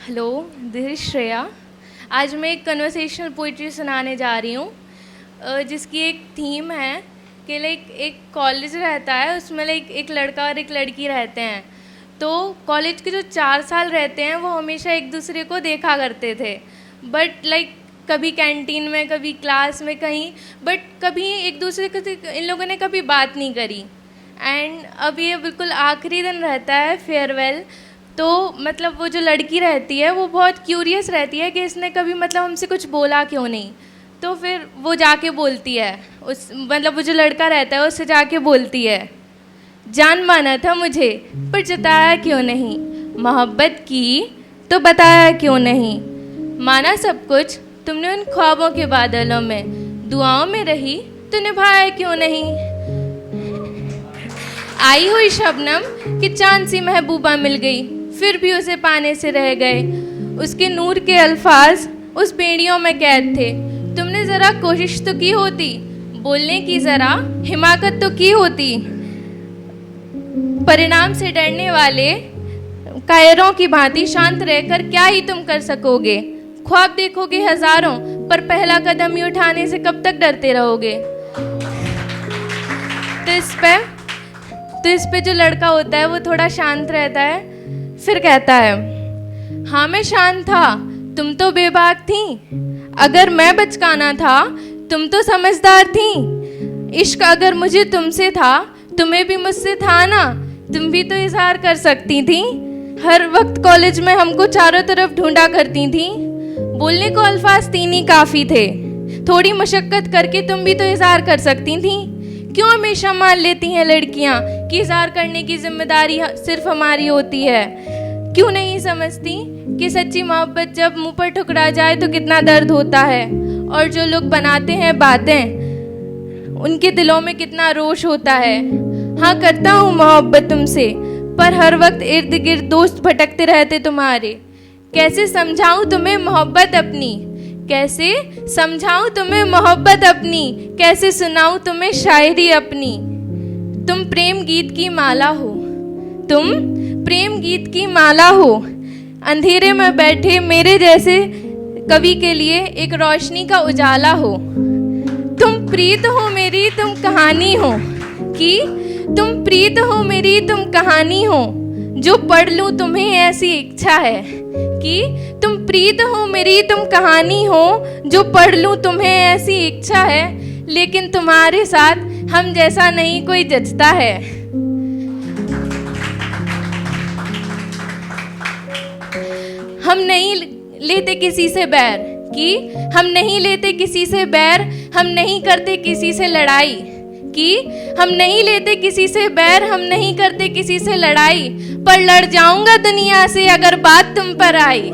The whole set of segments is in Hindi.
Hello, this is Shreya. आज मैं एक कन्वर्सेशनल पोइट्री सुनाने जा रही हूँ जिसकी एक थीम है कि लाइक एक कॉलेज रहता है, उसमें लाइक एक लड़का और एक लड़की रहते हैं। तो कॉलेज के जो 4 साल रहते हैं वो हमेशा एक दूसरे को देखा करते थे, बट लाइक कभी कैंटीन में, कभी क्लास में, कहीं, बट कभी एक दूसरे के इन लोगों ने कभी बात नहीं करी। एंड अब ये बिल्कुल आखिरी दिन रहता है, फेयरवेल। तो मतलब वो जो लड़की रहती है वो बहुत क्यूरियस रहती है कि इसने कभी मतलब हमसे कुछ बोला क्यों नहीं। तो फिर वो जाके बोलती है, उस मतलब वो जो लड़का रहता है उससे जाके बोलती है, जान माना था मुझे पर जताया क्यों नहीं, मोहब्बत की तो बताया क्यों नहीं, माना सब कुछ तुमने उन ख्वाबों के बादलों में, दुआओं में रही तो निभाया क्यों नहीं। आई हुई शबनम कि चांद सी महबूबा मिल गई, फिर भी उसे पाने से रह गए। उसके नूर के अल्फाज उस बेड़ियों में कैद थे, तुमने ज़रा कोशिश तो की होती, बोलने की ज़रा हिमाकत तो की होती। परिणाम से डरने वाले कायरों की भांति शांत रहकर क्या ही तुम कर सकोगे। ख्वाब देखोगे हजारों पर पहला कदम ही उठाने से कब तक डरते रहोगे। तो इस पे जो लड़का होता है वो थोड़ा शांत रहता है, फिर कहता है, हाँ मैं शांत था, तुम तो बेबाक थी, अगर मैं बचकाना था तुम तो समझदार थी। इश्क अगर मुझे तुमसे था तुम्हें भी मुझसे था ना, तुम भी तो इजहार कर सकती थी। हर वक्त कॉलेज में हमको चारों तरफ ढूंढा करती थी, बोलने को अल्फाज 3 ही काफ़ी थे, थोड़ी मशक्क़त करके तुम भी तो इजहार कर सकती थी। क्यों हमेशा मान लेती हैं लड़कियां कि इज़हार करने की जिम्मेदारी सिर्फ हमारी होती है। क्यों नहीं समझती कि सच्ची मोहब्बत जब मुंह पर ठुकरा जाए तो कितना दर्द होता है, और जो लोग बनाते हैं बातें उनके दिलों में कितना रोष होता है। हाँ करता हूँ मोहब्बत तुमसे, पर हर वक्त इर्द गिर्द दोस्त भटकते रहते तुम्हारे। कैसे समझाऊँ तुम्हें मोहब्बत अपनी, कैसे समझाऊं तुम्हें मोहब्बत अपनी, कैसे सुनाऊं तुम्हें शायरी अपनी। तुम प्रेम गीत की माला हो, तुम प्रेम गीत की माला हो, अंधेरे में बैठे मेरे जैसे कवि के लिए एक रोशनी का उजाला हो। तुम प्रीत हो मेरी तुम कहानी हो, कि तुम प्रीत हो मेरी तुम कहानी हो, जो पढ़ लूं तुम्हें ऐसी इच्छा है। कि तुम प्रीत हो मेरी तुम कहानी हो, जो पढ़ लूं तुम्हें ऐसी इच्छा है, लेकिन तुम्हारे साथ हम जैसा नहीं कोई जचता है। हम नहीं लेते किसी से बैर, कि हम नहीं लेते किसी से बैर, हम नहीं करते किसी से लड़ाई। कि हम नहीं लेते किसी से बैर, हम नहीं करते किसी से लड़ाई, पर लड़ जाऊंगा दुनिया से अगर बात तुम पर आई।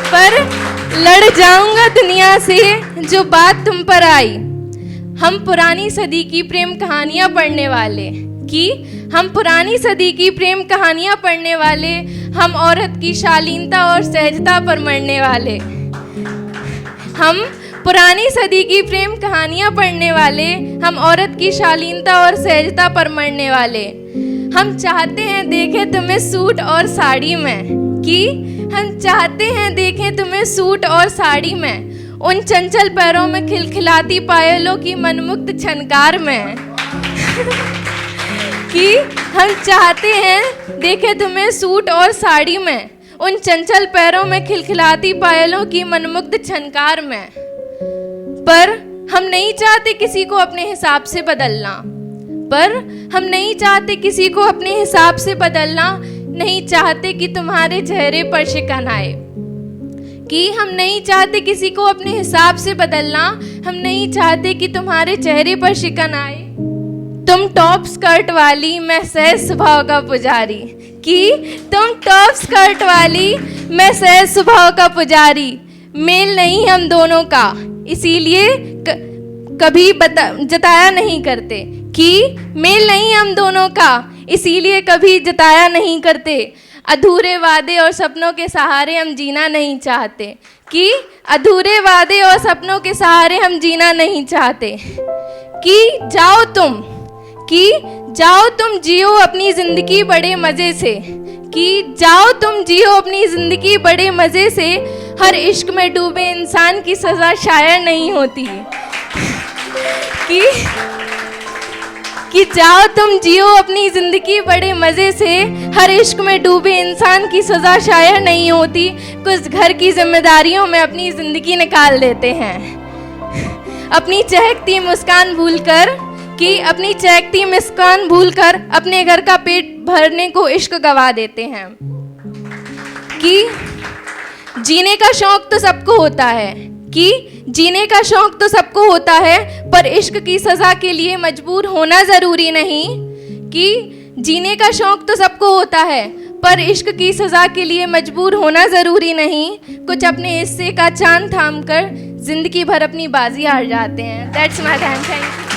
पर लड़ जाऊंगा दुनिया से जो बात तुम पर आई। हम पुरानी सदी की प्रेम कहानियां पढ़ने वाले, कि हम पुरानी सदी की प्रेम कहानियां पढ़ने वाले, हम औरत की शालीनता और सहजता पर मरने वाले। हम पुरानी सदी की प्रेम कहानियां पढ़ने वाले, हम औरत की शालीनता और सहजता पर मरने वाले। हम चाहते हैं देखें तुम्हें सूट और साड़ी में, कि हम चाहते हैं देखें तुम्हें सूट और साड़ी में, उन चंचल पैरों में खिलखिलाती पायलों की मनमुग्ध झनकार में। कि हम चाहते हैं देखें तुम्हें सूट और साड़ी में, उन चंचल पैरों में खिलखिलाती पायलों की मनमुग्ध झनकार में। पर हम नहीं चाहते किसी को अपने हिसाब से बदलना, पर हम नहीं चाहते किसी को अपने हिसाब से बदलना, नहीं चाहते कि तुम्हारे चेहरे पर शिकन आए। कि हम नहीं चाहते किसी को अपने हिसाब से बदलना, हम नहीं चाहते कि तुम्हारे चेहरे पर शिकन आए। तुम टॉप स्कर्ट वाली, मैं सहज स्वभाव का पुजारी। कि तुम टॉप स्कर्ट वाली, मैं सहज स्वभाव का पुजारी। मेल नहीं हम दोनों का, इसीलिए कभी जताया नहीं करते। कि मेल नहीं हम दोनों का, इसीलिए कभी जताया नहीं करते। अधूरे वादे और सपनों के सहारे हम जीना नहीं चाहते। कि अधूरे वादे और सपनों के सहारे हम जीना नहीं चाहते। कि जाओ तुम, कि जाओ तुम जियो अपनी जिंदगी बड़े मजे से, कि जाओ तुम जियो अपनी जिंदगी बड़े मजे से, हर इश्क में डूबे इंसान की सजा शायर नहीं होती। कि जाओ तुम जियो अपनी जिंदगी बड़े मजे से, हर इश्क में डूबे इंसान की सजा शायर नहीं होती। कुछ घर की जिम्मेदारियों में अपनी जिंदगी निकाल देते हैं, अपनी चहकती मुस्कान भूलकर, कि अपनी चहकती मुस्कान भूलकर अपने घर का पेट भरने को इश्क गवा देते हैं। कि जीने का शौक तो सबको होता है, कि जीने का शौक तो सबको होता है, पर इश्क की सज़ा के लिए मजबूर होना ज़रूरी नहीं। कि जीने का शौक तो सबको होता है, पर इश्क की सज़ा के लिए मजबूर होना ज़रूरी नहीं। कुछ अपने हिस्से का चांद थाम कर जिंदगी भर अपनी बाजी हार जाते हैं। That's my thank you.